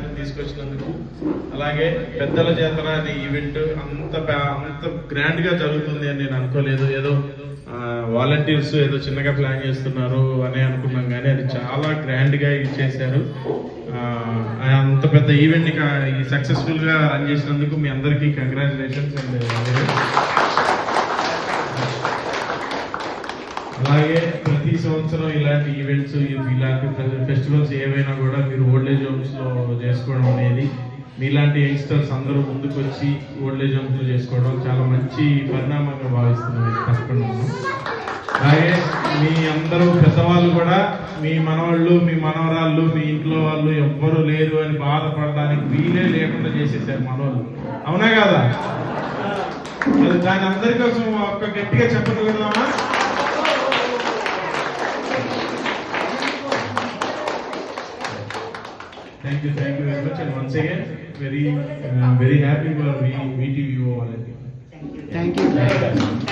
కార్యక్రమం తీసుకొచ్చినందుకు, అలాగే పెద్దల జాతర అనే ఈవెంట్ అంత గ్రాండ్గా జరుగుతుంది అని నేను అనుకోలేదు. ఏదో వాలంటీర్స్ ఏదో చిన్నగా ప్లాన్ చేస్తున్నారు అని అనుకున్నాం, కానీ అది చాలా గ్రాండ్గా చేశారు. అంత పెద్ద ఈవెంట్ని సక్సెస్ఫుల్గా రన్ చేసినందుకు మీ అందరికీ కంగ్రాచులేషన్స్. అలాగే ప్రతి సంవత్సరం ఇలాంటి ఈవెంట్స్, ఇలాంటి ఫెస్టివల్స్ ఏవైనా కూడా మీరు ఓల్డేజ్ హోమ్స్లో చేసుకోవడం అనేది, మీలాంటి యంగ్స్టర్స్ అందరూ ముందుకు వచ్చి ఓల్డేజ్ హోమ్స్లో చేసుకోవడం చాలా మంచి పరిణామంగా భావిస్తున్నాను కష్టపడినాము. అలాగే మీ అందరూ పెద్దవాళ్ళు కూడా మీ మనవాళ్ళు, మీ మనవరాళ్ళు, మీ ఇంట్లో వాళ్ళు ఎవ్వరూ లేరు అని బాధపడడానికి వీలే లేకుండా చేసేసారు మనవాళ్ళు. అవునా కదా? దాని అందరి కోసం ఒక్క గట్టిగా చెప్పగలుగుతామా? Thank you very much, and once again, very happy for meeting you all. Thank you.